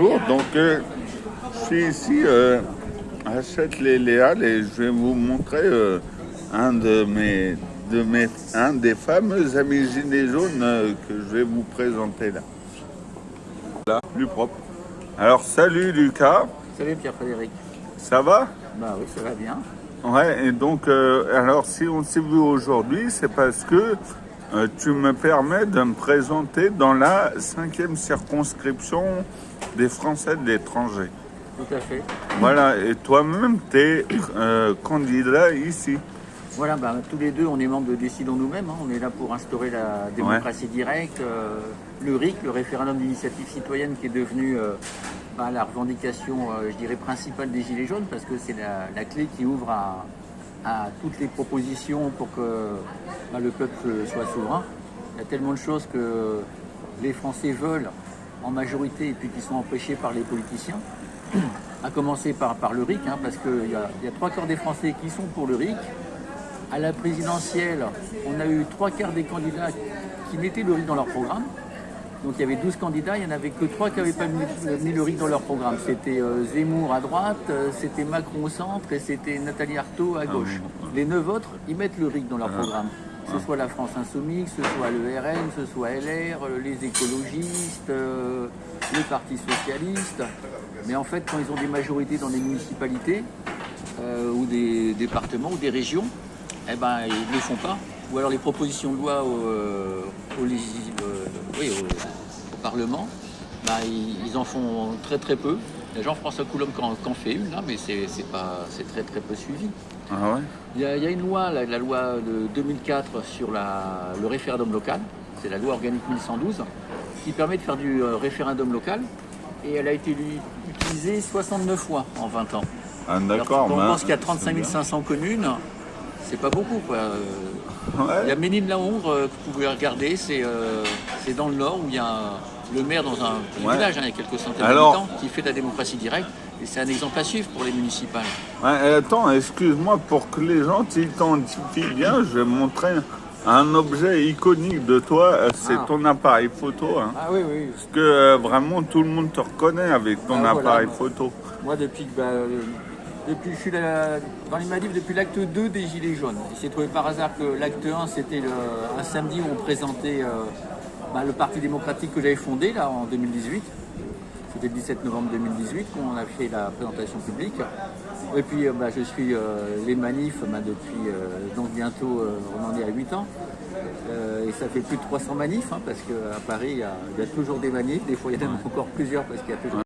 bonjour. Donc, je suis ici à Châtelet-Léal et je vais vous montrer un des fameux amis gilets jaunes que je vais vous présenter là. Là, plus propre. Alors, salut Lucas. Salut Pierre-Frédéric. Ça va? Bah oui, ça va bien. Ouais, et donc, alors si on s'est vu aujourd'hui, c'est parce que tu me permets de me présenter dans la 5e circonscription des Français de l'étranger. Tout à fait. Voilà, et toi-même, tu es candidat ici. Voilà, bah, tous les deux, on est membres de Décidons nous-mêmes. Hein. On est là pour instaurer la démocratie directe, le RIC, le référendum d'initiative citoyenne, qui est devenu la revendication, je dirais, principale des Gilets jaunes, parce que c'est la clé qui ouvre à toutes les propositions pour que le peuple soit souverain. Il y a tellement de choses que les Français veulent en majorité et puis qui sont empêchés par les politiciens. À commencer par le RIC, hein, parce qu'il y a 3/4 des Français qui sont pour le RIC. À la présidentielle, on a eu 3/4 des candidats qui mettaient le RIC dans leur programme. Donc il y avait 12 candidats, il n'y en avait que 3 qui n'avaient pas mis le RIC dans leur programme. C'était Zemmour à droite, c'était Macron au centre et c'était Nathalie Arthaud à gauche. Les 9 autres, ils mettent le RIC dans leur programme. Que ce soit la France Insoumise, que ce soit le RN, que ce soit LR, les écologistes, le Parti socialiste. Mais en fait, quand ils ont des majorités dans des municipalités ou des départements ou des régions, eh ben, ils ne le font pas. Ou alors les propositions de loi au Parlement, ils en font très très peu. Jean-François Coulombe qu'en fait une, là, mais c'est très très peu suivi. Ah ouais? Il y a une loi, la loi de 2004 sur le référendum local, c'est la loi organique 1112, qui permet de faire du référendum local, et elle a été utilisée 69 fois en 20 ans. Ah, d'accord. On pense qu'il y a 35 500 communes, c'est pas beaucoup, quoi. Ouais. Il y a Ménil-la-Hongre que vous pouvez regarder, c'est dans le nord où il y a le maire dans un petit village, hein, il y a quelques centaines d'habitants, qui fait de la démocratie directe, et c'est un exemple à suivre pour les municipales. Ouais, attends, excuse-moi, pour que les gens t'identifient bien, je vais montrer un objet iconique de toi, c'est ton appareil photo. Hein. Ah oui, oui. Parce que vraiment tout le monde te reconnaît avec ton appareil photo. Moi, depuis que je suis dans les Maldives, depuis l'acte 2 des Gilets jaunes. Il s'est trouvé par hasard que l'acte 1, c'était un samedi où on présentait le Parti démocratique que j'avais fondé là, en 2018. C'était le 17 novembre 2018 qu'on a fait la présentation publique. Et puis je suis les manifs depuis donc bientôt, on en est à 8 ans. Et ça fait plus de 300 manifs, hein, parce qu'à Paris, il y a toujours des manifs. Des fois, il y en a encore plusieurs parce qu'il y a toujours...